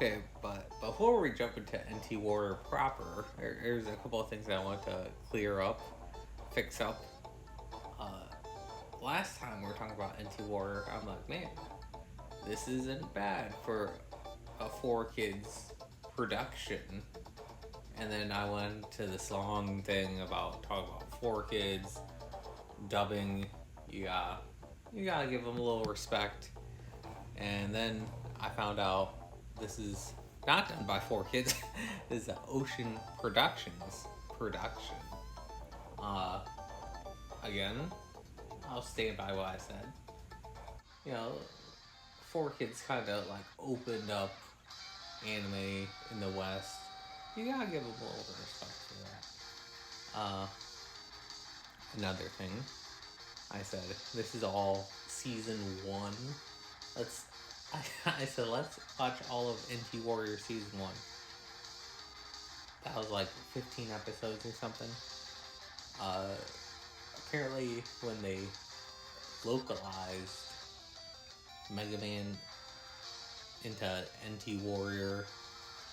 Okay, but before we jump into NT Warrior proper, there's a couple of things that I want to clear up, fix up. Uh, Last time we were talking about NT Warrior, I'm like, man, this isn't bad for a 4 kids production. And then I went to this long thing about talking about 4 kids, dubbing. You got you gotta give them a little respect. And then I found out this is not done by 4 kids. This is Ocean Productions production. Uh, Again, I'll stand by what I said. You know, 4 kids kind of like opened up anime in the West. You gotta give them a little bit of respect for that. Another thing, I said this is all season 1. Let's. I said let's watch all of NT Warrior season 1. That was like 15 episodes or something. Uh, Apparently, when they localized Mega Man into NT Warrior,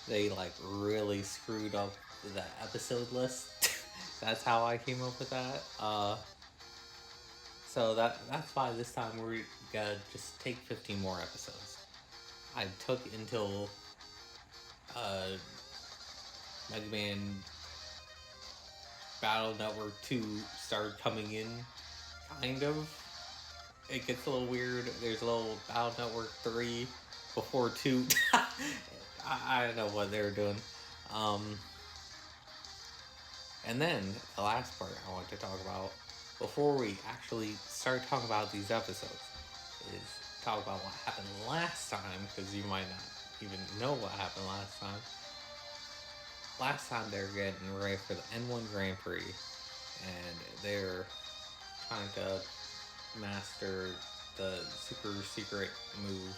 they like really screwed up the episode list. That's how I came up with that. So that's why this time we're gonna just take 15 more episodes. I took until uh, Mega Man Battle Network 2 started coming in, kind of. It gets a little weird. There's a little Battle Network 3 before 2. I don't know what they were doing. Um, and then the last part I want to talk about before we actually start talking about these episodes is talk about what happened last time, because you might not even know what happened last time. Last time they were getting ready for the N1 Grand Prix, and they're trying to master the super secret move.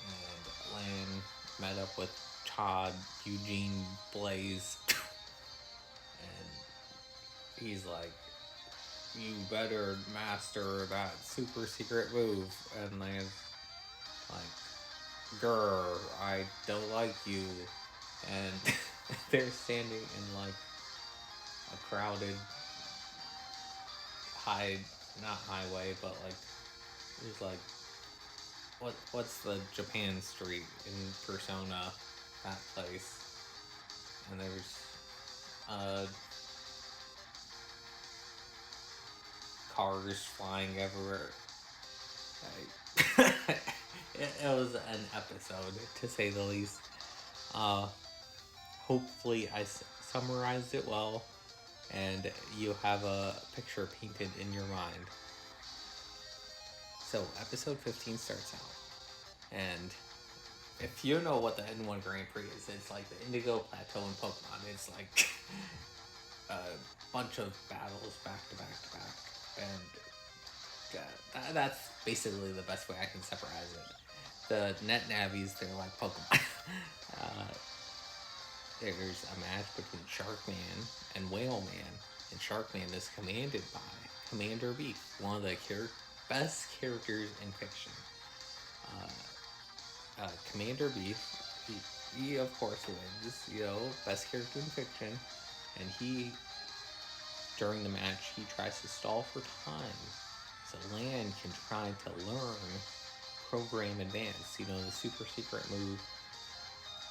And Lan met up with Todd, Eugene, Blaze, and he's like, "You better master that super secret move." And Lan's like, "Grr, I don't like you." And they're standing in like a crowded not highway, but like there's like what's the Japan Street in Persona, that place, and there's uh cars flying everywhere. Like, it was an episode, to say the least. Uh, Hopefully, summarized it well, and you have a picture painted in your mind. So, episode 15 starts out, and if you know what the N1 Grand Prix is, it's like the Indigo Plateau in Pokemon. It's like a bunch of battles back to back to back, and that's basically the best way I can summarize it. The Net Navis, they're like Pokemon. uh, there's a match between Sharkman and Whale Man, and Sharkman is commanded by Commander Beef, one of the best characters in fiction. Commander Beef, he of course wins, best character in fiction, and during the match, he tries to stall for time so Lan can try to learn Program Advance, the super secret move,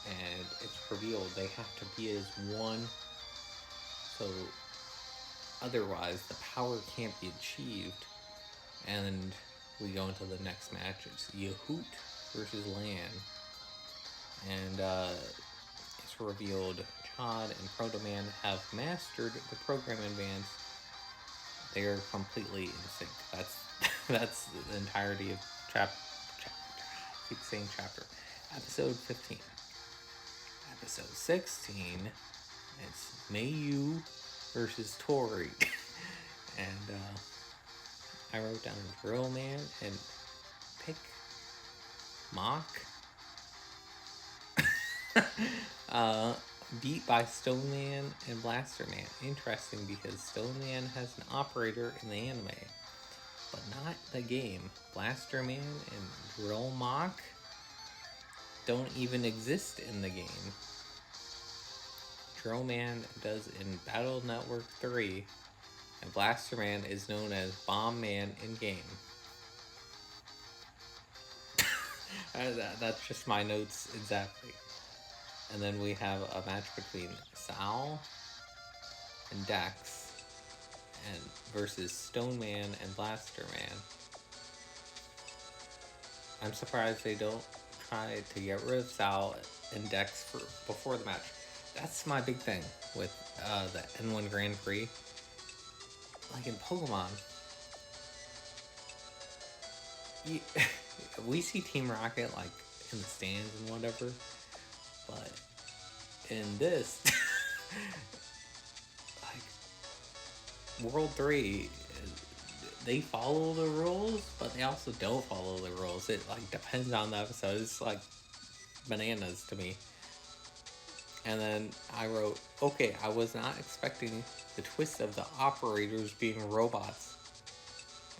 and it's revealed they have to be as one, so otherwise the power can't be achieved. And we go into the next match. It's Yahoot versus Lan, and it's revealed Chad and Proto Man have mastered the Program Advance. They are completely in sync. That's the entirety of I keep saying chapter. Episode 15. Episode 16, it's Mayu versus Tori. And I wrote down Drill Man and Pick Mock. Beat by Stone Man and Blaster Man. Interesting, because Stone Man has an operator in the anime, but not the game. Blaster Man and Drill Mock don't even exist in the game. Drill Man does in Battle Network 3, and Blaster Man is known as Bomb Man in game. That's just my notes exactly. And then we have a match between Sal and Dex and versus Stone Man and Blaster Man. I'm surprised they don't try to get rid of Sal and Dex before the match. That's my big thing with the N1 Grand Prix. Like in Pokemon, we see Team Rocket like in the stands and whatever, but in this, like World 3, they follow the rules, but they also don't follow the rules. It like depends on the episode. It's like bananas to me. And then I wrote, okay, I was not expecting the twist of the operators being robots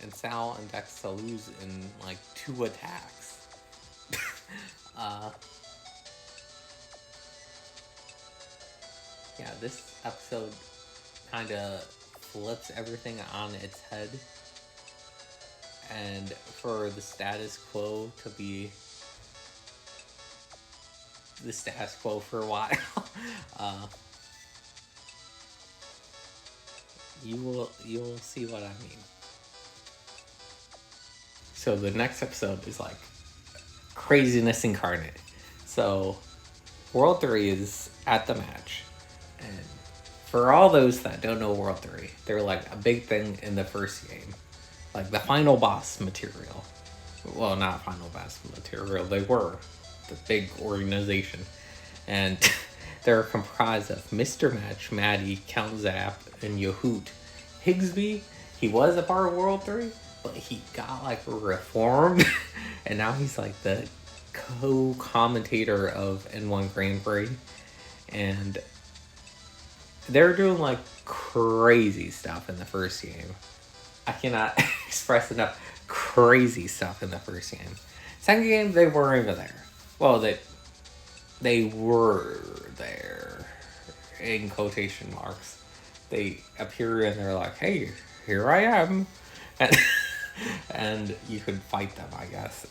and Sal and Dex to lose in like 2 attacks. Yeah, this episode kind of flips everything on its head. And for the status quo to be the status quo for a while, you'll see what I mean. So the next episode is like craziness incarnate. So World 3 is at the match, and for all those that don't know World 3, they're like a big thing in the first game, like the final boss material. Well, not final boss material, they were the big organization, and they're comprised of Mr. Match, Maddie, Count Zap, and Yahoot. Higsby, he was a part of World 3, but he got like reformed, and now he's like the co-commentator of N1 Grand Prix, and they're doing like crazy stuff in the first game. I cannot express enough crazy stuff in the first game. Second game, they weren't even there. Well, they were there in quotation marks. They appear and they're like, hey, here I am. And you could fight them, I guess.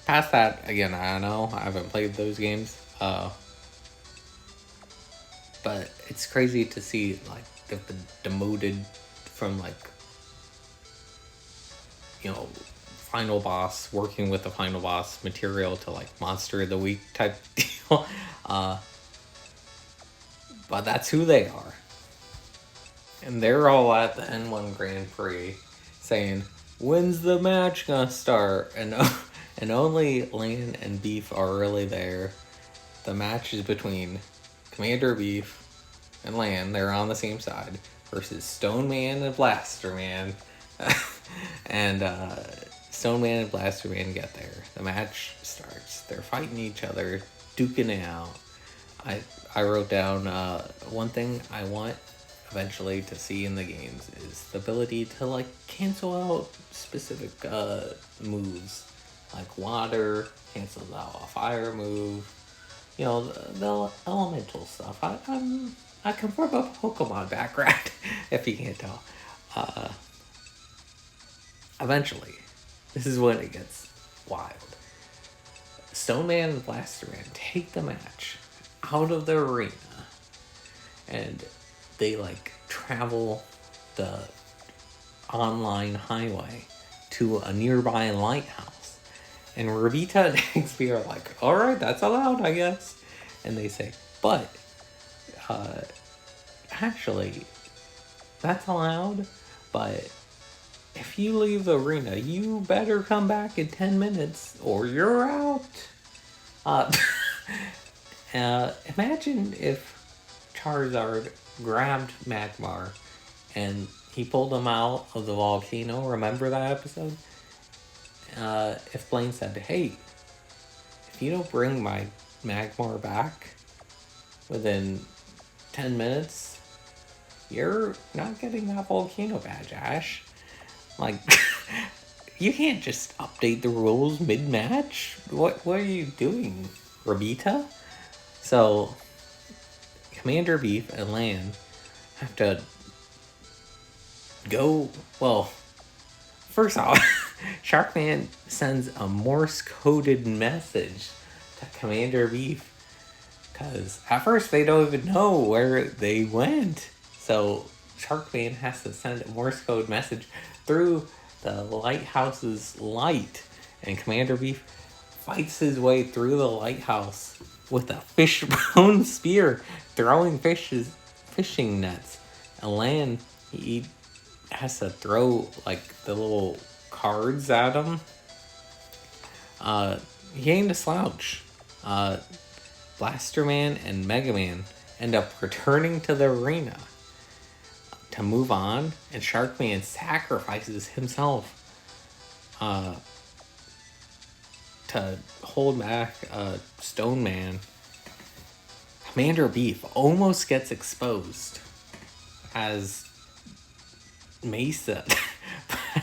Past that, again, I don't know. I haven't played those games. But it's crazy to see, like, they've been demoted from, like, you know, final boss, working with the final boss material to, like, Monster of the Week type deal. But that's who they are. And they're all at the N1 Grand Prix saying, when's the match gonna start? And only Lan and Beef are really there. The match is between Commander Beef and Lan, they're on the same side, versus Stone Man and Blaster Man. And Stone Man and Blaster Man get there. The match starts. They're fighting each other, duking it out. I wrote down one thing I want eventually to see in the games is the ability to like cancel out specific moves, like water cancels out a fire move, you know, the elemental stuff. I come from a Pokemon background, if you can't tell. Eventually, this is when it gets wild. Stone Man and Blaster Man take the match out of the arena, and they like travel the online highway to a nearby lighthouse. And Revita and Higsby are like, alright, that's allowed, I guess. And they say, but actually, that's allowed, but if you leave the arena, you better come back in 10 minutes or you're out. Imagine if Charizard grabbed Magmar and he pulled him out of the volcano. Remember that episode? If Blaine said, hey, if you don't bring my Magmar back within 10 minutes, you're not getting that volcano badge, Ash. Like, You can't just update the rules mid-match. What are you doing, Rabita? So, Commander Beef and Lan have to go. Well, first off, Sharkman sends a Morse-coded message to Commander Beef because at first they don't even know where they went. So Sharkman has to send a Morse code message through the lighthouse's light, and Commander Beef fights his way through the lighthouse with a fishbone spear, throwing fishing nets. And Lan, he has to throw like the little cards at him. He ain't a slouch. Blaster Man and Mega Man end up returning to the arena to move on, and Sharkman sacrifices himself to hold back Stone Man. Commander Beef almost gets exposed as Mesa,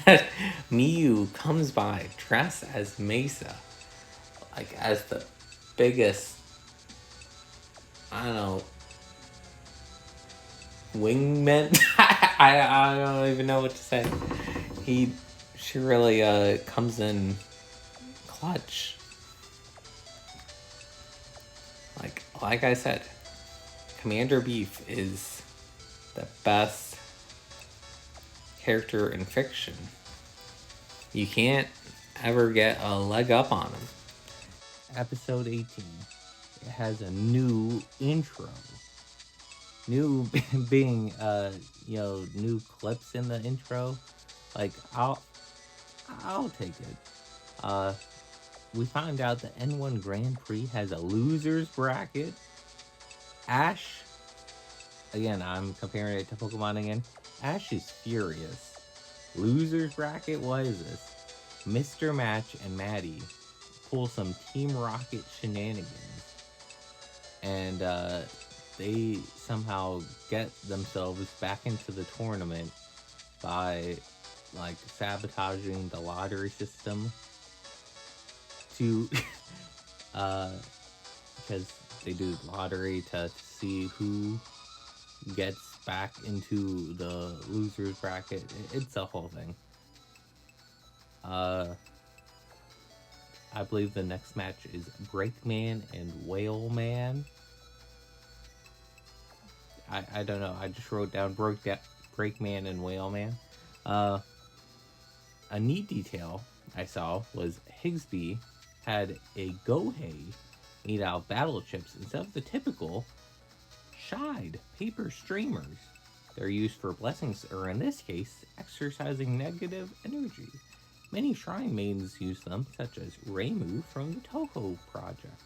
but Miyu comes by dressed as Mesa, like as the biggest, I don't know, wingman. I don't even know what to say. She really comes in clutch. Like I said, Commander Beef is the best character in fiction. You can't ever get a leg up on him. Episode 18. It has a new intro. New being new clips in the intro. Like I'll take it. We find out the N1 Grand Prix has a losers bracket. Ash, again, I'm comparing it to Pokemon again. Ash is furious. Losers bracket, what is this? Mr. Match and Maddie pull some Team Rocket shenanigans, and they somehow get themselves back into the tournament by like sabotaging the lottery system to because they do lottery to see who gets back into the losers bracket. It's a whole thing. I believe the next match is Breakman and Whaleman. I don't know. I just wrote down Breakman and Whaleman. A neat detail I saw was Higsby had a Gohei made out of battle chips instead of the typical shied paper streamers. They're used for blessings, or in this case, exercising negative energy. Many shrine maidens use them, such as Reimu from the Toho project.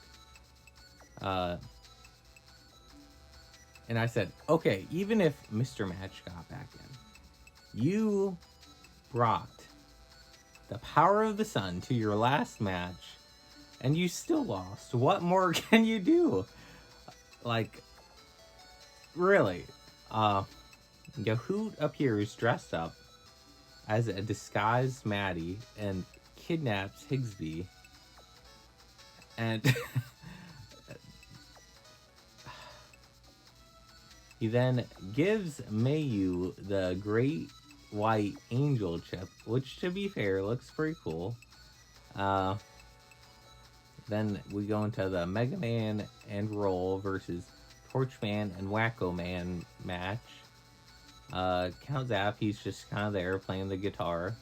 And I said, okay, even if Mr. Match got back in, you brought the power of the sun to your last match, and you still lost. What more can you do? Like, really? Yahoot appears dressed up as a disguised Maddie and kidnaps Higsby. And he then gives Mayu the Great White Angel chip, which, to be fair, looks pretty cool. Then we go into the Mega Man and Roll versus Torchman and Wacko Man match. Count Zap, he's just kind of there playing the guitar.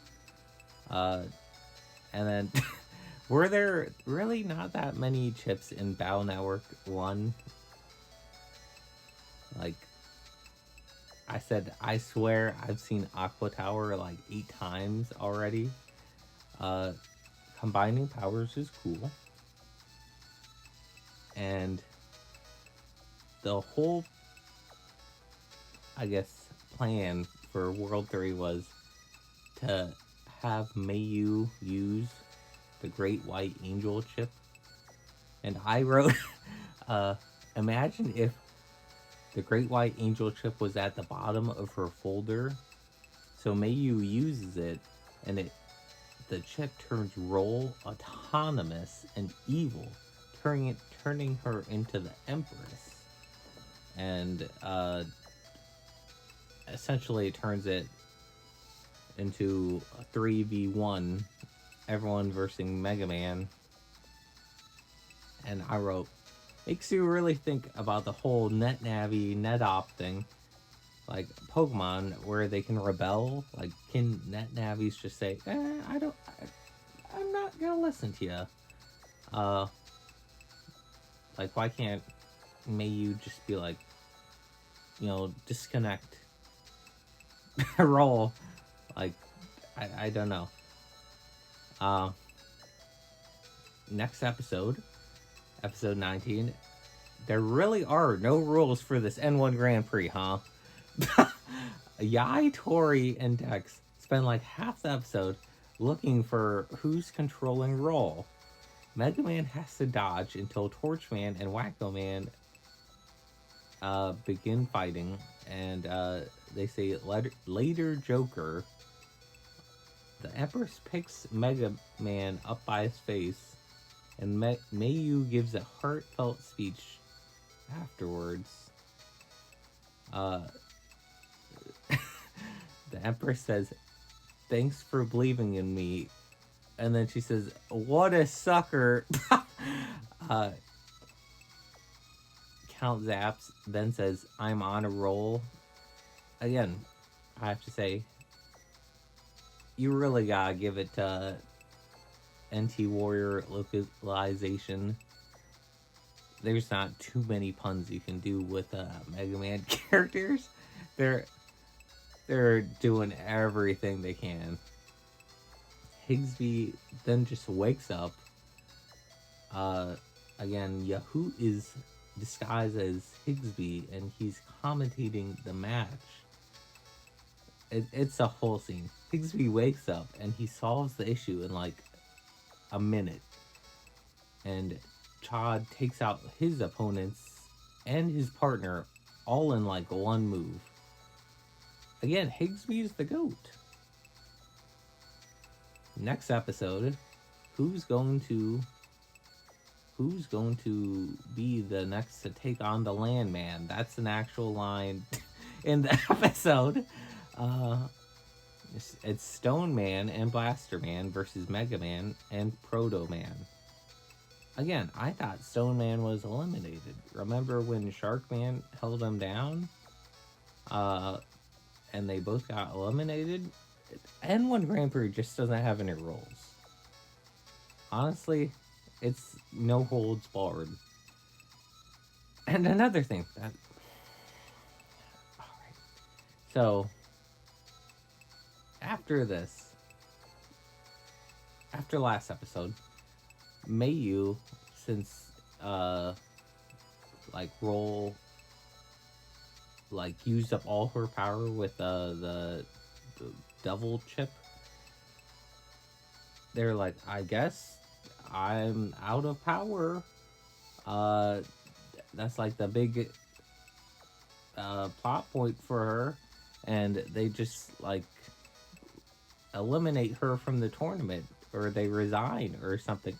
And then were there really not that many chips in Battle Network 1? Like, I said, I swear I've seen Aqua Tower like 8 times already. Combining powers is cool. And the whole, I guess, plan for World 3 was to have Mayu use the Great White Angel chip. And I wrote, imagine if the Great White Angel chip was at the bottom of her folder, so Mayu uses it, and it the chip turns Roll autonomous and evil, turning her into the Empress, and essentially it turns it into a 3v1, everyone versus Mega Man. And I wrote, makes you really think about the whole NetNavi, NetOp thing. Like Pokemon, where they can rebel. Like, can NetNavis just say, I'm not gonna listen to you. Like, why can't Mayu just be like, disconnect, roll? Like, I don't know. Next episode 19. There really are no rules for this N1 Grand Prix, huh? Yai, Tori, and Dex spend like half the episode looking for who's controlling Roll. Mega Man has to dodge until Torchman and Wacko Man begin fighting, and they say later Joker. The Empress picks Mega Man up by his face, and Mayu gives a heartfelt speech afterwards. The Empress says, "Thanks for believing in me." And then she says, "What a sucker." Count Zaps then says, "I'm on a roll." Again, I have to say, you really gotta give it to NT Warrior localization. There's not too many puns you can do with Mega Man characters. They're doing everything they can. Higsby then just wakes up. Again, Yahoo is disguised as Higsby, and he's commentating the match. It's a whole scene. Higsby wakes up, and he solves the issue in like a minute. And Chad takes out his opponents and his partner all in like one move. Again, Higsby is the GOAT. Next episode, who's going to be the next to take on the Landman? That's an actual line in the episode. It's Stone Man and Blaster Man versus Mega Man and Proto Man. Again, I thought Stone Man was eliminated. Remember when Shark Man held him down? And they both got eliminated? N1 Grand Prix just doesn't have any rules. Honestly, it's no holds barred. And another thing that... Alright. So, after last episode, Mayu, since, Roll, used up all her power with, the devil chip, they're like, I guess I'm out of power. That's like the big plot point for her, and they just eliminate her from the tournament, or they resign or something.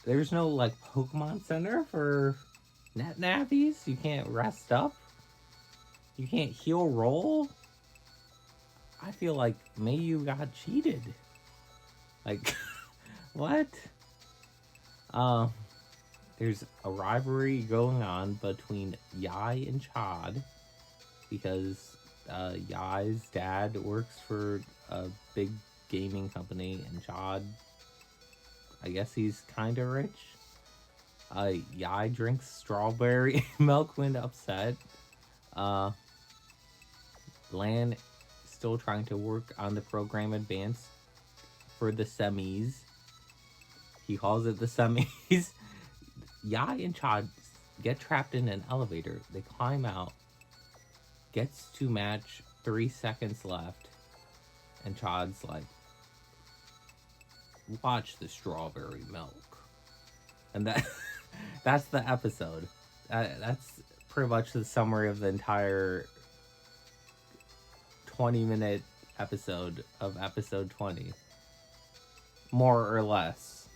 There's no Pokemon Center for NetNavis. You can't rest up. You can't heal Roll. I feel like Mayu got cheated. What? There's a rivalry going on between Yai and Chad because Yai's dad works for a big gaming company, and Chad, I guess he's kind of rich. Yai drinks strawberry milk when upset. Lan still trying to work on the program advance for the semis. He calls it the semis. Yai and Chad get trapped in an elevator. They climb out. Gets to match, 3 seconds left. And Chad's like, watch the strawberry milk. And that's the episode. That's pretty much the summary of the entire 20-minute episode of episode 20. more or less.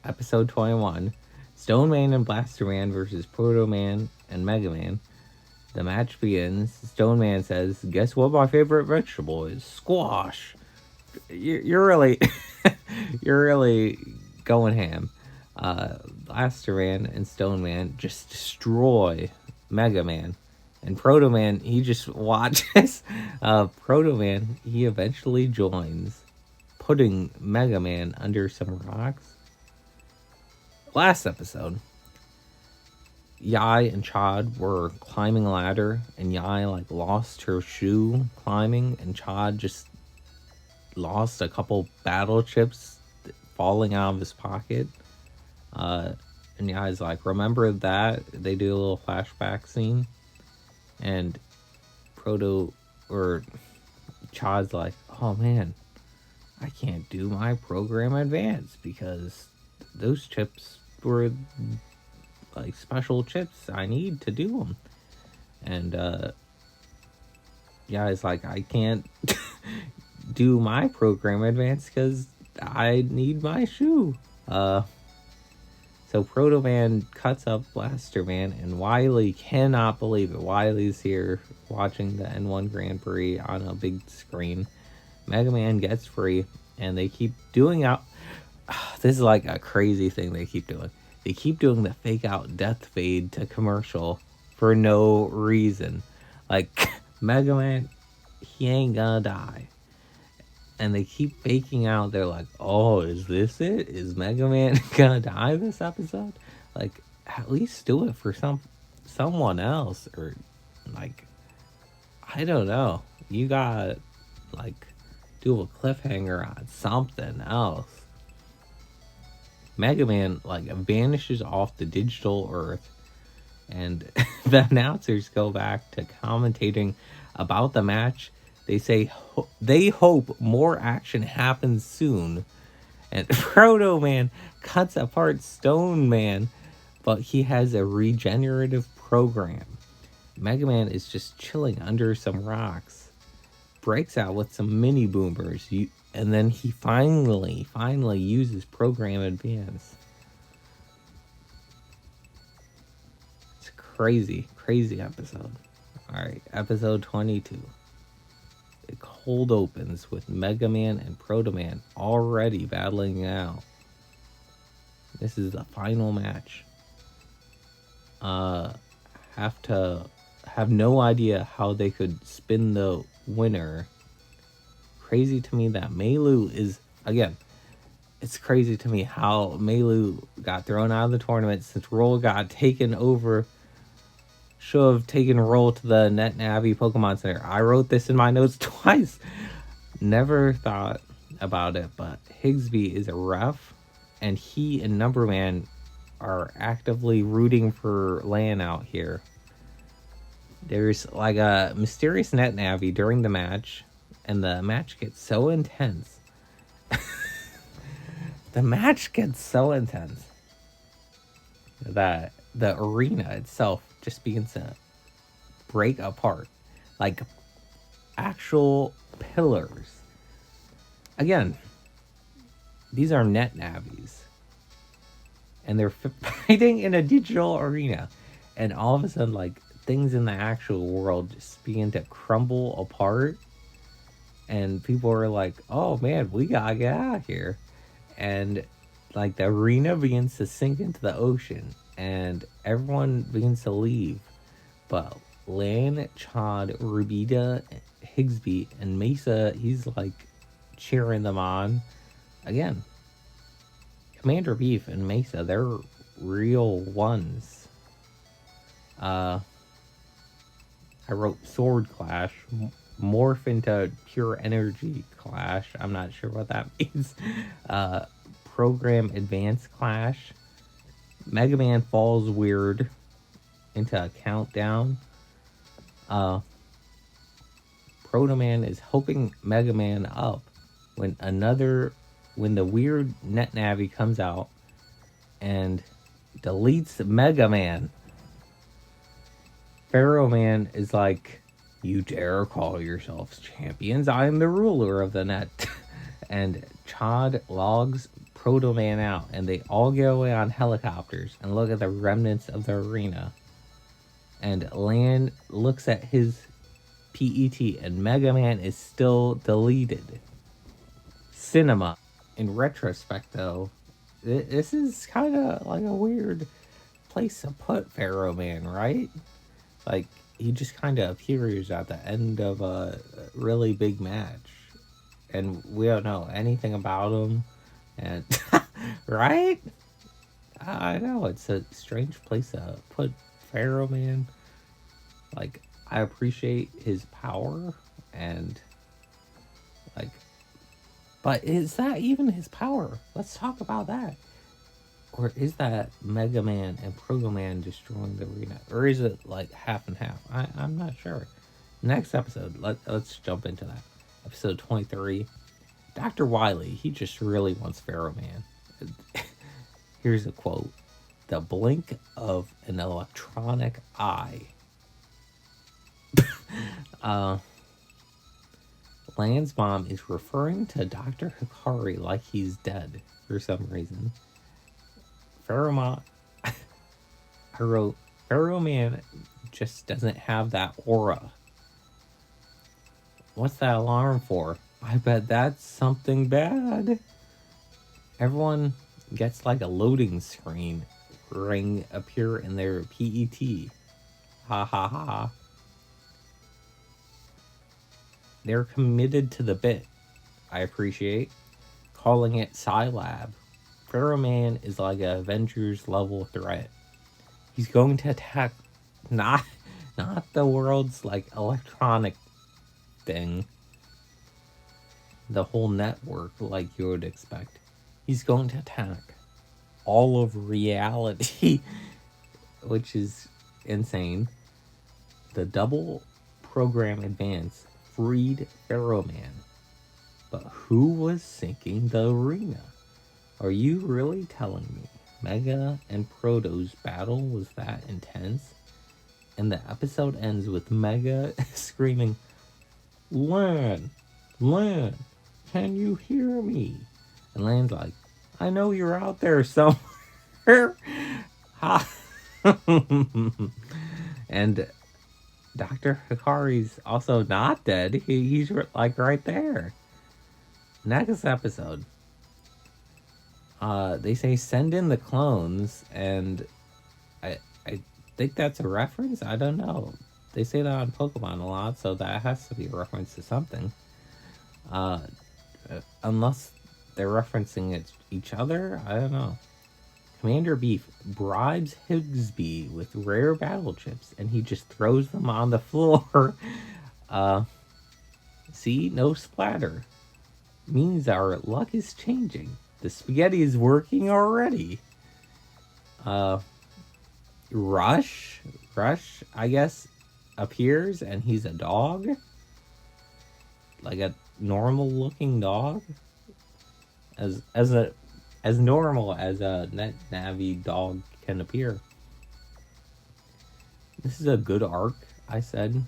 Episode 21, Stone Man and Blaster Man versus Proto Man and Mega Man. The match begins. Stone Man says, "Guess what my favorite vegetable is? Squash." You're really, you're really going ham. Blaster Man and Stone Man just destroy Mega Man. And Proto Man, he just watches. Proto Man, he eventually joins, putting Mega Man under some rocks. Last episode, Yai and Chad were climbing a ladder, and Yai lost her shoe climbing, and Chad just lost a couple battle chips falling out of his pocket. And Yai's like, "Remember that?" They do a little flashback scene, and Chad's like, "Oh man, I can't do my program advance because those chips were special chips. I need to do them." And Yai's like, "I can't do my program advance because I need my shoe." So Proto Man cuts up Blaster Man, and Wily cannot believe it. Wily's here watching the N1 Grand Prix on a big screen. Mega Man gets free, and they keep doing out. This is a crazy thing they keep doing. They keep doing the fake out death fade to commercial for no reason. Mega Man, he ain't gonna die. And they keep faking out. They're like, "Oh, is this it? Is Mega Man gonna die this episode?" At least do it for someone else, or I don't know. You gotta do a cliffhanger on something else. Mega Man vanishes off the digital Earth, and the announcers go back to commentating about the match. They say they hope more action happens soon. And Proto Man cuts apart Stone Man, but he has a regenerative program. Mega Man is just chilling under some rocks, breaks out with some mini boomers, and then he finally uses program advance. It's a crazy episode. Alright, episode 22. It cold opens with Mega Man and Proto Man already battling it out. This is the final match. Have no idea how they could spin the winner. Crazy to me that Meilu is, again, it's crazy to me how Meilu got thrown out of the tournament since Roll got taken over. Should have taken Roll to the NetNavi Pokemon Center. I wrote this in my notes twice. Never thought about it, but Higsby is a ref, and he and Numberman are actively rooting for Lan out here. There's a mysterious NetNavi during the match, and the match gets so intense. The match gets so intense that the arena itself just begins to break apart. Actual pillars. Again, these are NetNavis. And they're fighting in a digital arena. And all of a sudden, things in the actual world just begin to crumble apart. And people are like, "Oh man, we gotta get out of here." And the arena begins to sink into the ocean, and everyone begins to leave, but Lan, Chad, Rubita, Higsby, and Mesa, he's cheering them on. Again, Commander Beef and Mesa, they're real ones. I wrote Sword Clash, morph into Pure Energy Clash. I'm not sure what that means. Program Advance Clash. Mega Man falls weird into a countdown. Proto Man is hoping Mega Man up when the weird NetNavi comes out and deletes Mega Man. Pharaoh Man is like, "You dare call yourselves champions? I am the ruler of the net." And Chad logs Proto Man out, and they all get away on helicopters and look at the remnants of the arena. And Lan looks at his PET, and Mega Man is still deleted. Cinema. In retrospect, though, this is kind of like a weird place to put Pharaoh Man, right? Like, he just kind of appears at the end of a really big match, and we don't know anything about him. And right? I know it's a strange place to put Pharaoh Man. Like, I appreciate his power and like, but is that even his power? Let's talk about that. Or is that Mega Man and Proto Man destroying the arena? Or is it like half and half? I'm not sure. Next episode, let's jump into that. Episode 23. Dr. Wily, he just really wants Pharaoh Man. Here's a quote. The blink of an electronic eye. Lan's mom is referring to Dr. Hikari like he's dead for some reason. Pharaoh Man just doesn't have that aura. What's that alarm for? I bet that's something bad. Everyone gets like a loading screen ring appear in their PET. Ha ha ha. They're committed to the bit. I appreciate. Calling it Scilab. Pharaoh Man is like an Avengers level threat. He's going to attack not the world's like electronic thing. The whole network like you would expect. He's going to attack all of reality, which is insane. The double program advance freed Pharaoh Man. But who was sinking the arena? Are you really telling me Mega and Proto's battle was that intense? And the episode ends with Mega screaming, Lan, can you hear me? And Lan's like, I know you're out there somewhere. And Dr. Hikari's also not dead. He's like right there. Next episode. They say send in the clones, and I think that's a reference. I don't know. They say that on Pokemon a lot, so that has to be a reference to something. Unless they're referencing each other, I don't know. Commander Beef bribes Higsby with rare battle chips, and he just throws them on the floor. See, no splatter. Means our luck is changing. The spaghetti is working already. Rush, I guess, appears, and he's a dog. Like a normal looking dog. As normal as a Net Navi dog can appear. This is a good arc, I said.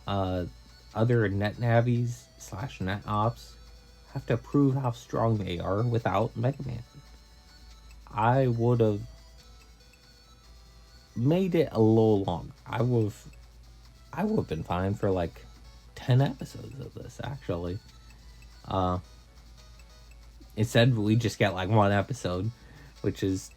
Other Net Navis / Net Ops have to prove how strong they are without Mega Man. I would have made it a little long. I would have been fine for like 10 episodes of this, actually. Instead, we just get like one episode, which is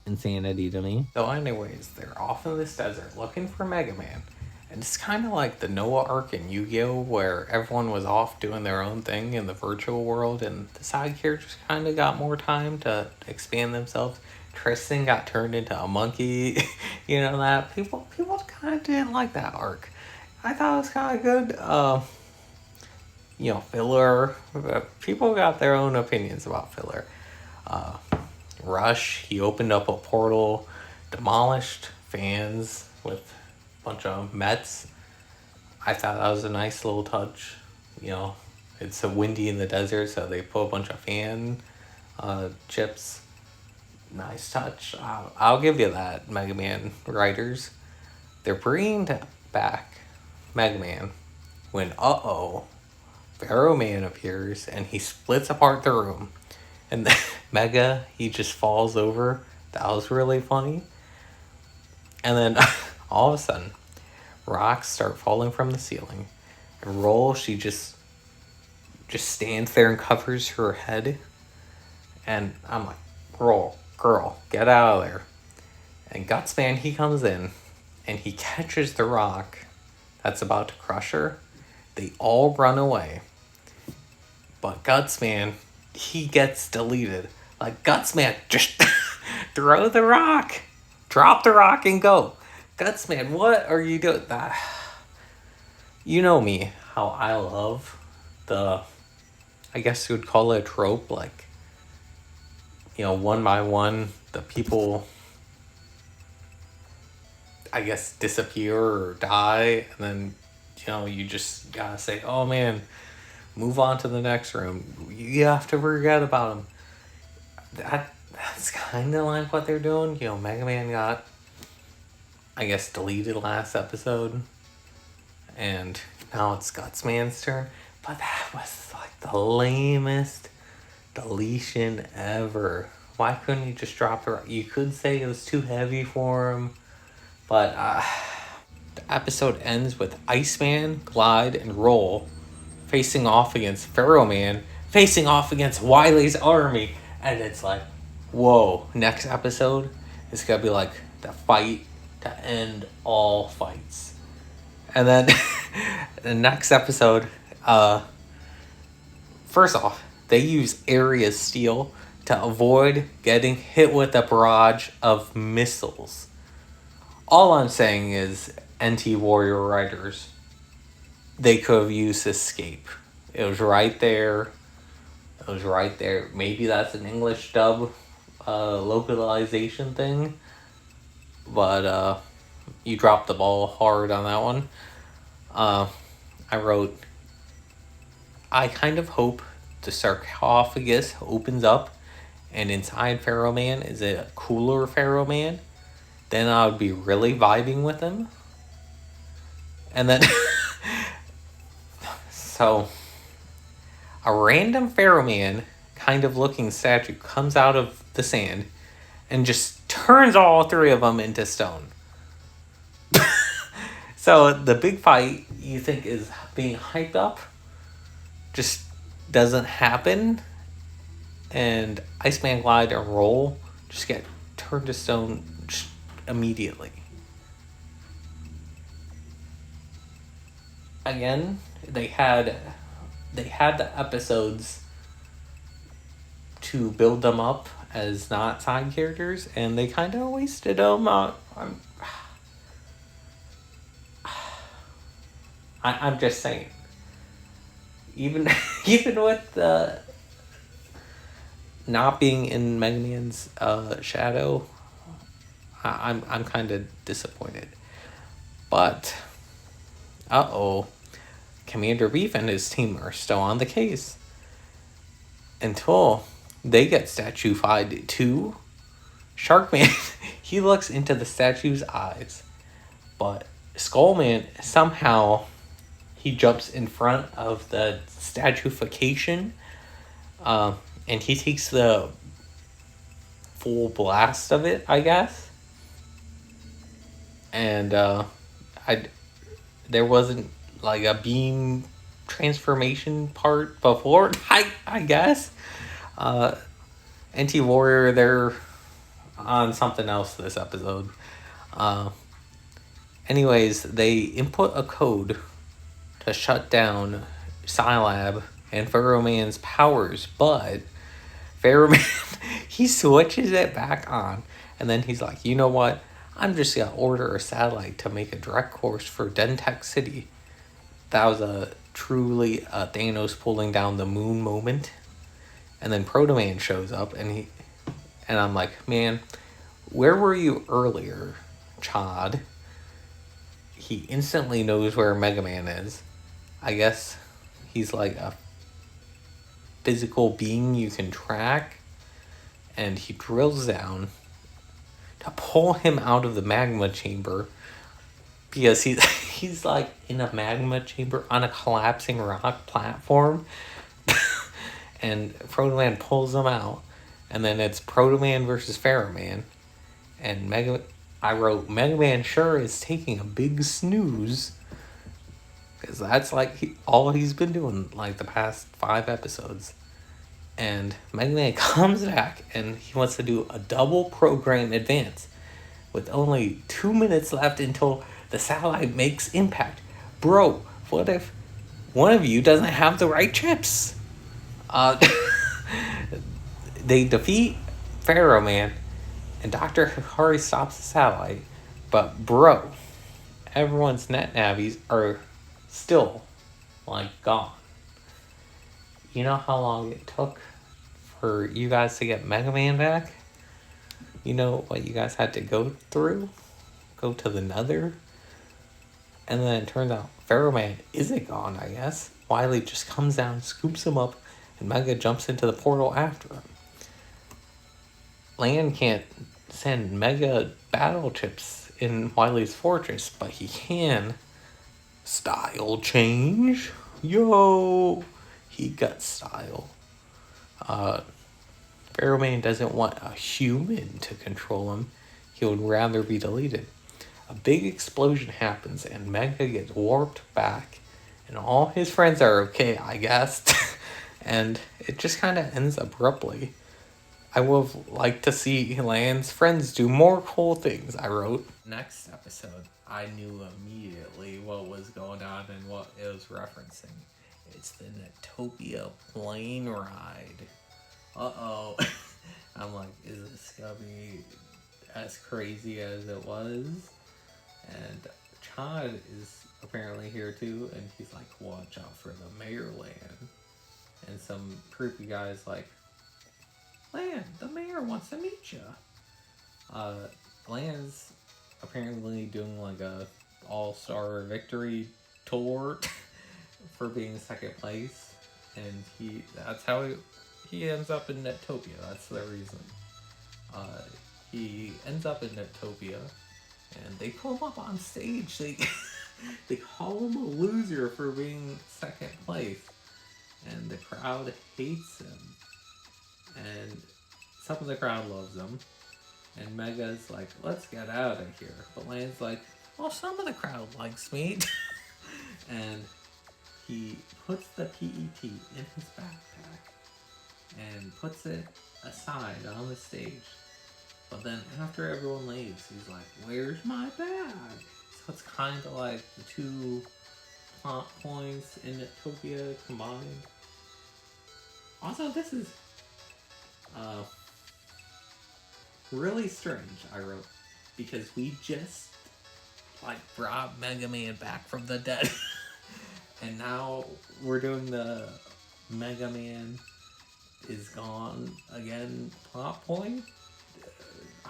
insanity to me. So anyways, they're off in this desert looking for Mega Man. And it's kind of like the Noah arc in Yu-Gi-Oh! Where everyone was off doing their own thing in the virtual world, and the side characters kind of got more time to expand themselves. Tristan got turned into a monkey. You know that? People kind of didn't like that arc. I thought it was kind of good. Filler. People got their own opinions about filler. Rush, he opened up a portal, demolished fans with a bunch of Mets. I thought that was a nice little touch. It's so windy in the desert, so they put a bunch of fan chips. Nice touch. I'll give you that, Mega Man writers. They're bringing back Mega Man when, Pharaoh Man appears and he splits apart the room. And then Mega, he just falls over. That was really funny. And then all of a sudden, rocks start falling from the ceiling. And Roll, she just stands there and covers her head. And I'm like, Roll, girl, get out of there. And Gutsman, he comes in and he catches the rock that's about to crush her. They all run away. But Gutsman, he gets deleted. Like, Gutsman, just throw the rock. Drop the rock and go. Gutsman, what are you doing? You know me, how I love I guess you would call it a trope, like, one by one, the people, I guess, disappear or die, and then, you just gotta say, oh man, move on to the next room. You have to forget about them. That's kind of like what they're doing. Mega Man got, I guess, deleted last episode, and now it's Gutsman's turn. But that was like the lamest deletion ever. Why couldn't you just drop the rock? You could say it was too heavy for him, but the episode ends with Iceman, Glide, and Roll facing off against Pharaoh Man, facing off against Wily's army, and it's like, whoa, next episode is gonna be like the fight to end all fights. And then the next episode, first off, they use Area Steel to avoid getting hit with a barrage of missiles. All I'm saying is, NT Warrior writers, they could have used Escape. It was right there. Maybe that's an English dub localization thing. But you dropped the ball hard on that one. I wrote, I kind of hope the sarcophagus opens up and inside Pharaoh Man is a cooler Pharaoh Man. Then I would be really vibing with him. And then so a random Pharaoh Man kind of looking statue comes out of the sand and just turns all three of them into stone. So the big fight you think is being hyped up just doesn't happen, and Iceman, Glide, and Roll just get turned to stone just immediately. Again, they had the episodes to build them up as not side characters, and they kind of wasted them. I'm just saying. Even with not being in Mega Man's shadow, I'm kind of disappointed. But Commander Beef and his team are still on the case until they get statuified to Sharkman. He looks into the statue's eyes, but Skullman somehow he jumps in front of the statuification, and he takes the full blast of it, I guess. And there wasn't like a beam transformation part before, I guess. NT Warrior, they're on something else this episode. Anyways, they input a code to shut down Scilab and Pharaoh Man's powers, but Pharaoh Man, he switches it back on, and then he's like, you know what? I'm just gonna order a satellite to make a direct course for Dentech City. That was a truly Thanos pulling down the moon moment. And then Proto Man shows up, and I'm like, man, where were you earlier, Chad? He instantly knows where Mega Man is. I guess he's like a physical being you can track, and he drills down to pull him out of the magma chamber because he's like in a magma chamber on a collapsing rock platform, and Proto Man pulls him out, and then it's Proto Man versus Pharaoh Man, and I wrote Mega Man sure is taking a big snooze, because that's like all he's been doing like the past 5 episodes. And Mega Man comes back and he wants to do a double program advance with only 2 minutes left until the satellite makes impact. Bro, what if one of you doesn't have the right chips? Uh, they defeat Pharaoh Man, and Dr. Hikari stops the satellite. But bro, everyone's net navies are still like gone. You know how long it took for you guys to get Mega Man back? You know what you guys had to go through? Go to the Nether? And then it turns out Pharaoh Man isn't gone, I guess. Wily just comes down, scoops him up, and Mega jumps into the portal after him. Lan can't send Mega battle chips in Wily's fortress, but he can style change. Yo! He got style. Pharaoh Man doesn't want a human to control him. He would rather be deleted. A big explosion happens and Mega gets warped back, and all his friends are okay, I guess. And it just kind of ends abruptly. I would have liked to see Lan's friends do more cool things, I wrote. Next episode, I knew immediately what was going on and what it was referencing. It's the Netopia plane ride. Uh-oh. I'm like, is this gonna be as crazy as it was? And Chad is apparently here too, and he's like, watch out for the Mayor Lan. And some creepy guy's like, Lan, the mayor wants to meet you. Lan's apparently doing like a all-star victory tour for being second place, and that's how he ends up in Netopia. That's the reason. He ends up in Netopia, and they pull him up on stage. They call him a loser for being second place, and the crowd hates him. And some of the crowd loves him, and Mega's like, let's get out of here. But Lan's like, well, some of the crowd likes me. And he puts the PET in his backpack and puts it aside on the stage. But then after everyone leaves, he's like, where's my bag? So it's kind of like the two plot points in Netopia combined. Also, this is really strange, I wrote, because we just like brought Mega Man back from the dead. And now we're doing the Mega Man is gone again plot point.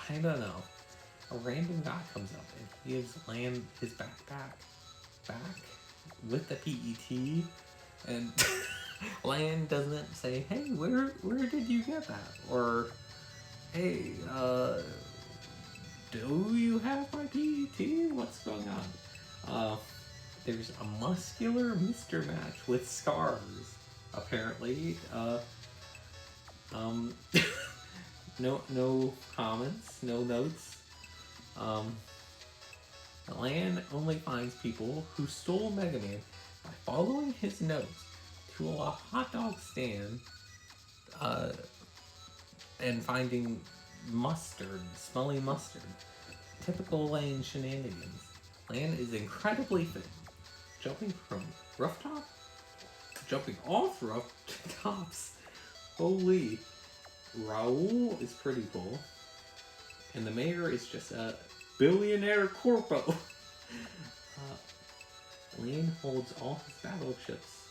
I don't know. A random guy comes up and gives Lan his backpack back with the PET, and Lan doesn't say, hey, where did you get that? Or, hey, do you have my PET? What's going on? There's a muscular Mr. Match with scars, apparently. No comments, no notes. Lan only finds people who stole Mega Man by following his notes to a hot dog stand and finding mustard, smelly mustard. Typical Lan shenanigans. Lan is incredibly fit, jumping from jumping off rooftops. Holy. Raul is pretty cool. And the mayor is just a billionaire corpo. Lan holds all his battleships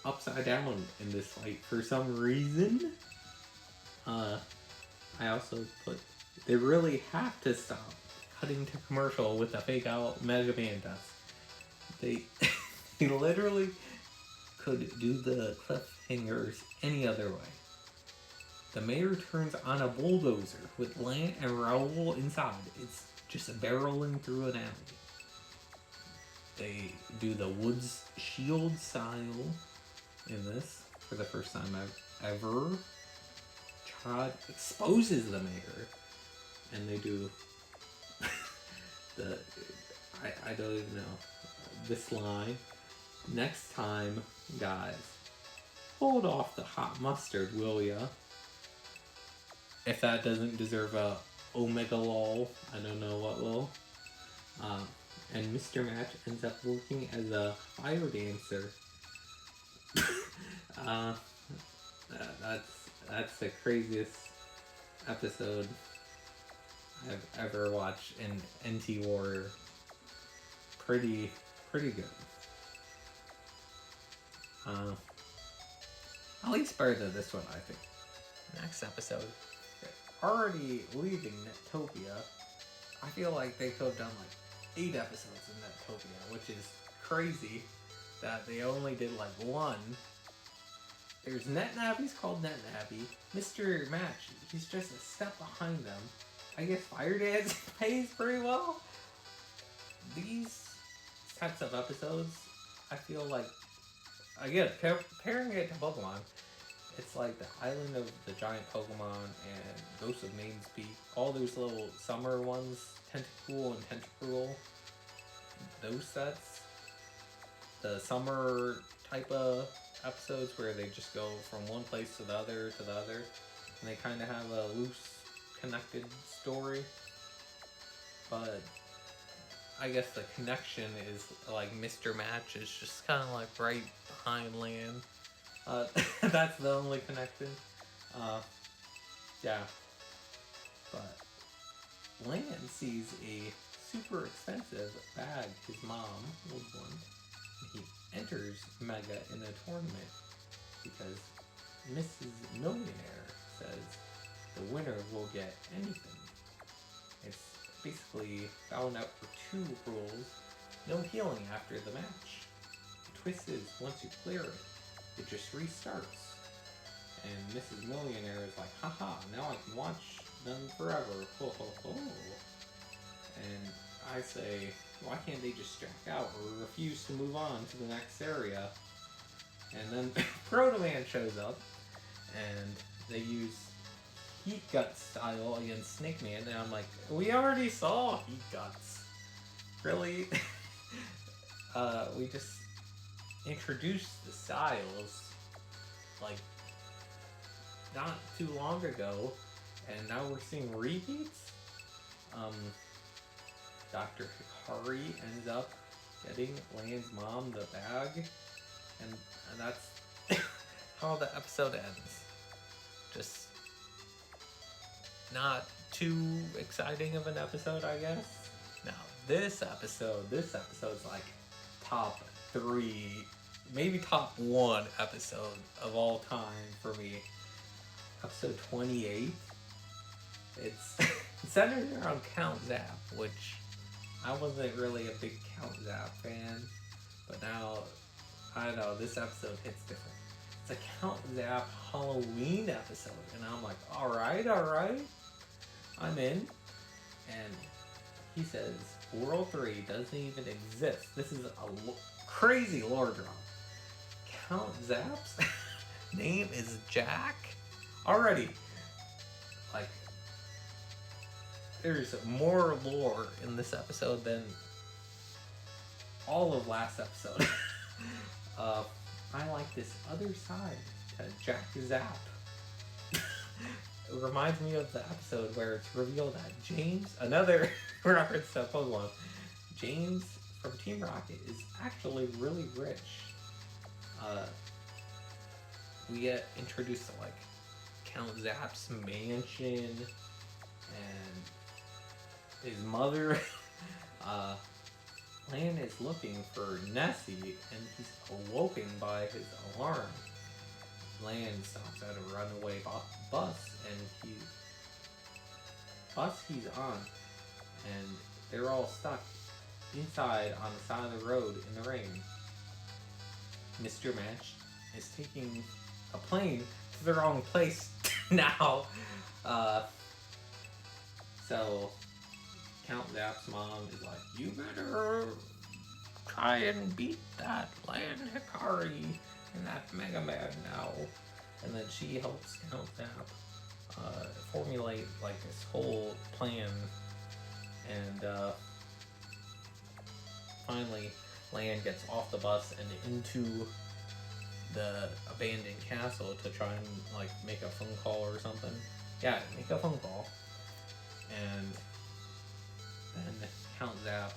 upside down in this fight for some reason. I also put, they really have to stop cutting to commercial with a fake out Mega Man dust. They literally could do the cliffhangers any other way. The mayor turns on a bulldozer with Lan and Raul inside. It's just barreling through an alley. They do the Woods Shield style in this for the first time ever. Chad exposes the mayor, and they do the I don't even know this line. Next time, guys, hold off the hot mustard, will ya? If that doesn't deserve a Omega lol, I don't know what will. And Mr. Match ends up working as a fire dancer. That's the craziest episode I've ever watched in NT Warrior. Pretty good. At least better than this one, I think. Next episode, already leaving Nettopia. I feel like they could have done like 8 episodes in Nettopia, which is crazy that they only did like 1. There's NetNabby's called NetNabby. Mr. Match, he's just a step behind them. I guess Fire Dance pays pretty well. These types of episodes, I feel like, again, comparing it to Pokemon, it's like the Island of the Giant Pokemon and Ghost of Maiden's Peak. All those little summer ones, Tentacool and Tentacruel, those sets. The summer type of episodes where they just go from one place to the other, and they kind of have a loose, connected story. But I guess the connection is like Mr. Match is just kind of like right behind Lan. That's the only connection. Yeah. But Lan sees a super expensive bag his mom would want. He enters Mega in a tournament because Mrs. Millionaire says the winner will get anything. It's basically bound out for 2 rules. No healing after the match. The twist is once you clear it, it just restarts. And Mrs. Millionaire is like, haha, now I can watch them forever. Ho ho ho. And I say, why can't they just strike out or refuse to move on to the next area? And then Proto Man shows up, and they use Heat Guts style against Snake Man, and I'm like, we already saw Heat Guts. Really? We just introduced the styles, like, not too long ago, and now we're seeing repeats? Dr. Hikari ends up getting Lan's mom the bag, and that's how the episode ends. Just not too exciting of an episode, I guess. Now, this episode's like top 3, maybe top 1 episode of all time for me. Episode 28. It's centered around Count Zap, which I wasn't really a big Count Zap fan, but now, I don't know, this episode hits different. It's a Count Zap Halloween episode, and I'm like, alright, I'm in. And he says, World 3 doesn't even exist. This is a crazy lore drop. Count Zap's name is Jack? Already, like, there's more lore in this episode than all of last episode. I like this other side to Jack Zap. It reminds me of the episode where it's revealed that James, another reference to Pokemon, James from Team Rocket is actually really rich. We get introduced to like Count Zap's mansion and his mother. Lan is looking for Nessie, and he's awoken by his alarm. Lan stops at a runaway bus, and he's on, and they're all stuck inside on the side of the road in the rain. Mr. Match is taking a plane to the wrong place now. So Count Zap's mom is like, you better try and beat that Land Hikari and that Mega Man now. And then she helps Count Zap formulate like this whole plan. And finally, Land gets off the bus and into the abandoned castle to try and like make a phone call or something. Yeah, make a phone call. And then Count Zap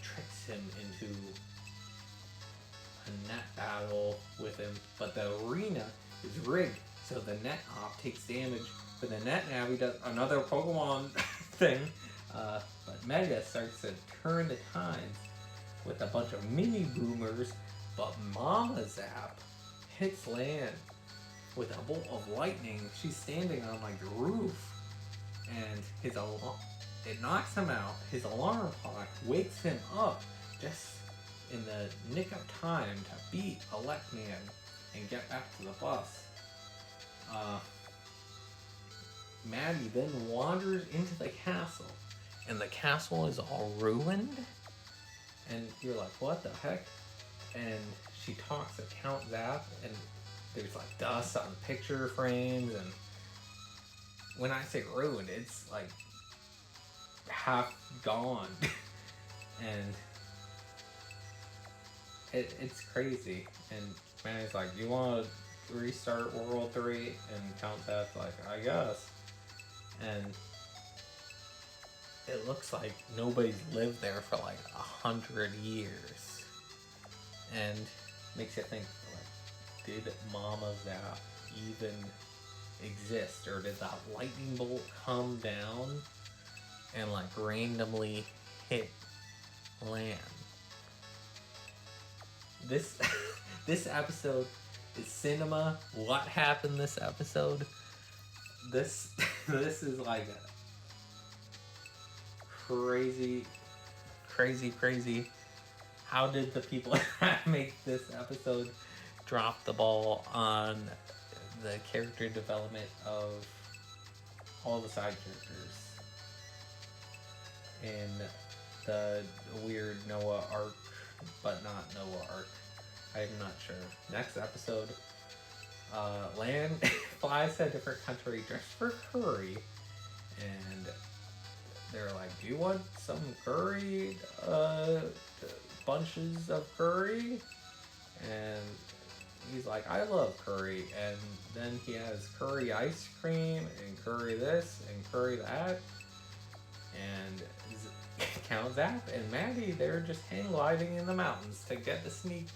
tricks him into a net battle with him, but the arena is rigged, so the net op takes damage. But the net Navi does another Pokemon thing, but Mega starts to turn the tides with a bunch of mini boomers, but Mama Zap hits Land with a bolt of lightning. She's standing on like the roof, and it knocks him out. His alarm clock wakes him up just in the nick of time to beat Electman and get back to the bus. Maddie then wanders into the castle, and the castle is all ruined. And you're like, what the heck? And she talks to Count Zap, and there's like dust on picture frames, and when I say ruined, it's like half gone. And it's crazy. And Manny's like, do you want to restart World 3? And Count Zap's like, I guess. And it looks like nobody's lived there for like 100 years. And makes you think, like, did Mama Zap even exist? Or did that lightning bolt come down and like randomly hit Land? This episode is cinema. What happened this episode? This is like crazy. How did the people that make this episode drop the ball on the character development of all the side characters in the weird Noah arc, but not Noah arc? I'm not sure. Next episode, Land flies to a different country just for curry, and they're like, do you want some curry? Bunches of curry? And he's like, I love curry. And then he has curry ice cream and curry this and curry that. And Count Zap and Maddie, they're just hang gliding in the mountains to get the sneak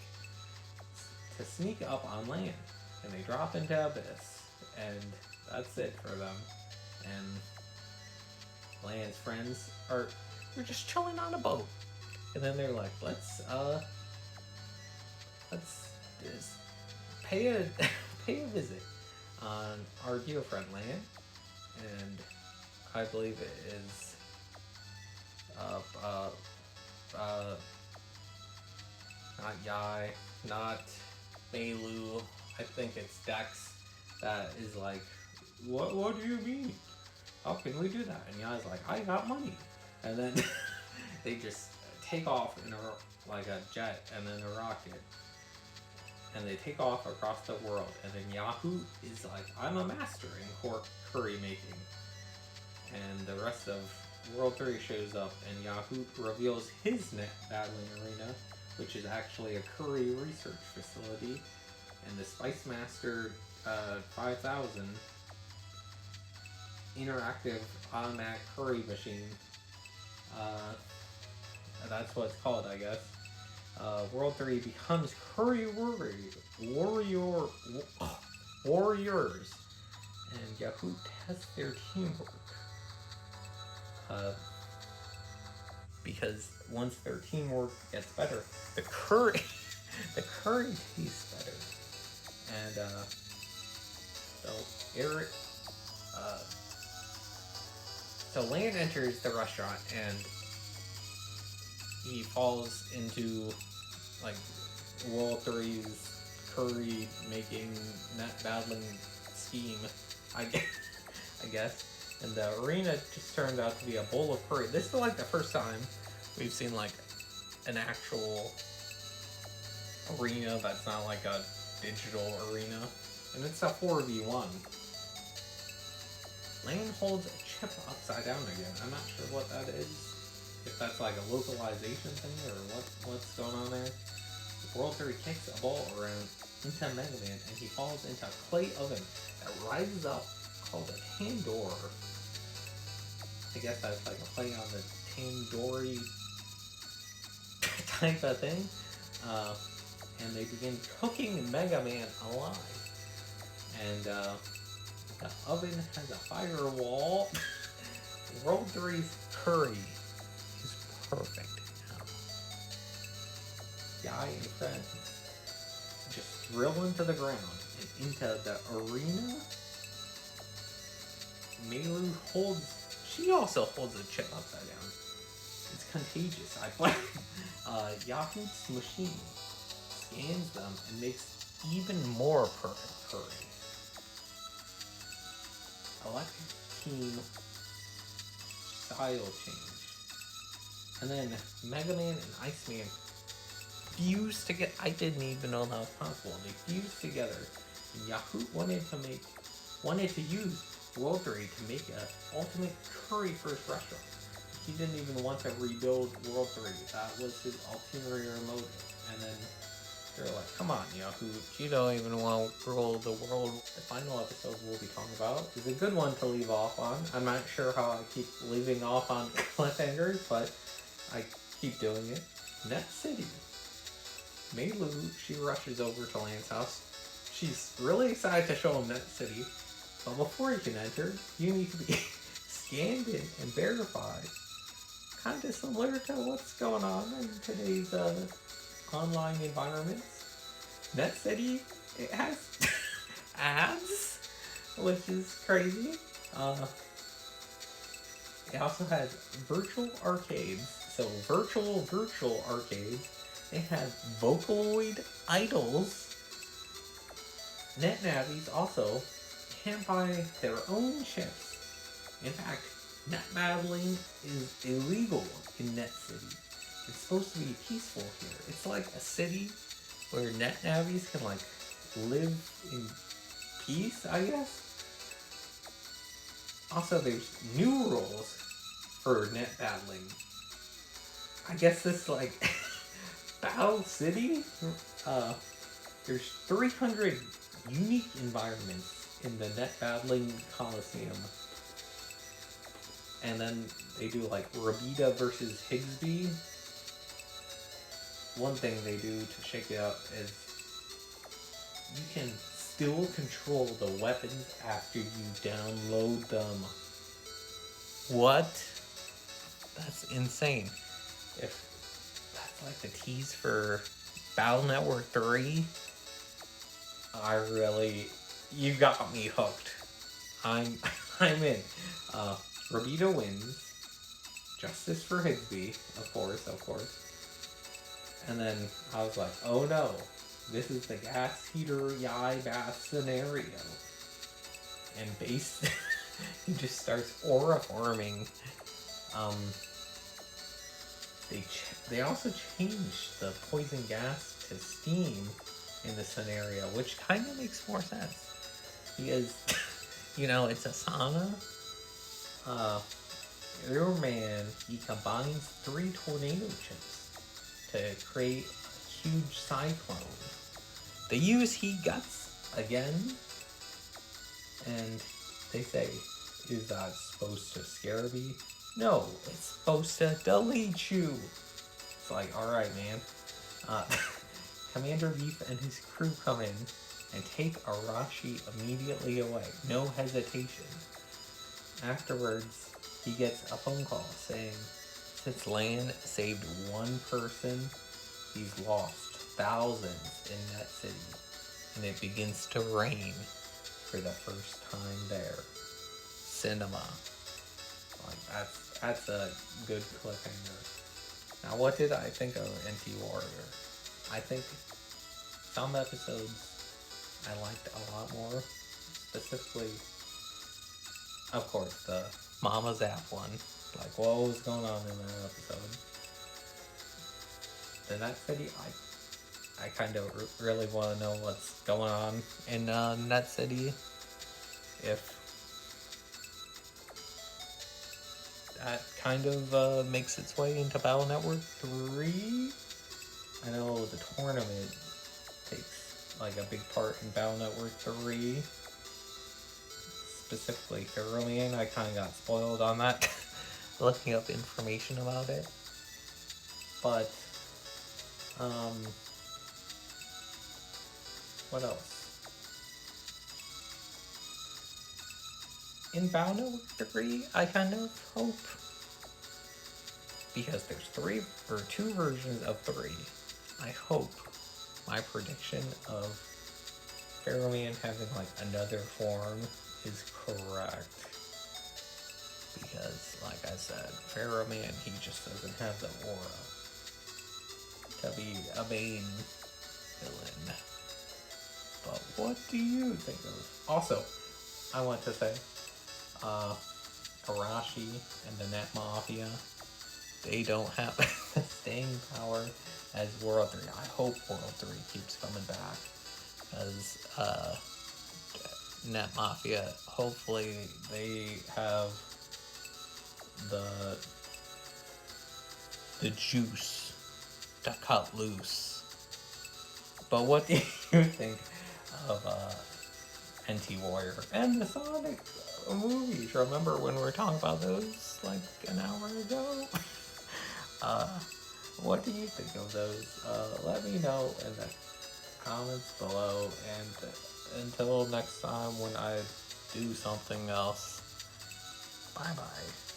up on Land. And they drop into Abyss. And that's it for them. And Land's friends they're just chilling on a boat. And then they're like, let's just pay a visit on our dear friend Land. And I believe it is not Yai, not Bailu. I think it's Dex that is like, what do you mean? How can we do that? And Yai's like, I got money. And then they just take off in a jet and then a rocket. And they take off across the world. And then Yahoo is like, I'm a master in curry making. And the rest of World 3 shows up, and Yahoo reveals his net battling arena, which is actually a curry research facility. And the Spice Master 5000 interactive automatic curry machine. That's what it's called, I guess. World 3 becomes curry warriors, and Yahoo tests their teamwork. Because once their teamwork gets better, the curry tastes better. And so Land enters the restaurant, and he falls into like World 3's curry making net battling scheme, I guess. And the arena just turned out to be a bowl of curry. This is like the first time we've seen like an actual arena that's not like a digital arena. And it's a 4v1. Lan holds a chip upside down again. I'm not sure what that is. If that's like a localization thing or what's going on there. World 3 kicks a ball around into Mega Man and he falls into a clay oven that rises up called a tandoor. I guess that's like a play on the tandoori type of thing. And they begin cooking Mega Man alive. And the oven has a firewall. World 3's curry is perfect now. Guy and friends just drill into the ground and into the arena. Meilu she also holds a chip upside down. It's contagious. I play. Yahoot's machine scans them and makes even more perfect curry. Electric team style change. And then Mega Man and Iceman fused together. I didn't even know that was possible. They fused together. And Yahoot wanted to use World 3 to make an ultimate curry first restaurant. He didn't even want to rebuild World 3. That was his ulterior motive. And then they're like, come on, Yahoot, you don't even want to rule the world. The final episode we'll be talking about is a good one to leave off on. I'm not sure how I keep leaving off on cliffhangers, but I keep doing it. Net City. Meilu, she rushes over to Lan's house. She's really excited to show him Net City. But before you can enter, you need to be scanned in and verified. Kind of similar to what's going on in today's online environments. Net City, it has ads, which is crazy. It also has virtual arcades. So virtual arcades. They have Vocaloid idols. Net Navis also can buy their own chips. In fact, net battling is illegal in Net City. It's supposed to be peaceful here. It's like a city where net navies can like live in peace, I guess. Also, there's new rules for net battling. I guess this like Battle City. There's 300 unique environments in the net battling Coliseum. And then they do like Rabida versus Higsby. One thing they do to shake it up is you can still control the weapons after you download them. What? That's insane. If that's like the tease for Battle Network 3, you got me hooked. I'm in. Rabida wins. Justice for Higsby, of course. And then I was like, oh no, this is the gas heater Yai Bass scenario. And Base, he just starts aura farming. They also changed the poison gas to steam in the scenario, which kind of makes more sense. Because, it's a sauna. Your man, he combines 3 tornado chips to create a huge cyclone. They use heat guts again, and they say, is that supposed to scare me? No, it's supposed to delete you. It's like, alright, man. Commander Beef and his crew come in and take Arashi immediately away. No hesitation. Afterwards, he gets a phone call saying, since Lan saved one person, he's lost thousands in Net City. And it begins to rain for the first time there. Cinema. Like, that's a good cliffhanger. Now, what did I think of NT Warrior? I think some episodes I liked a lot more. Specifically, of course, the Mama Zap one. Like, what was going on in that episode? The Net City, I kind of really want to know what's going on in Net City. If that kind of makes its way into Battle Network 3. I know the tournament takes like a big part in Battle Network 3. Specifically Faromian, I kind of got spoiled on that. Looking up information about it. But, what else? In Battle Network 3, I kind of hope, because there's two versions of 3. I hope my prediction of Faromian having like another form is correct. Because, like I said, Faromian, he just doesn't have the aura to be a main villain. But what do you think of? Also, I want to say, Arashi and the Net Mafia, they don't have the staying power as World 3. I hope World 3 keeps coming back, because Net Mafia, hopefully they have the juice to cut loose. But what do you think of NT Warrior and the Sonic movies? Remember when we were talking about those like an hour ago? What do you think of those? Let me know in the comments below, and until next time when I do something else, bye bye.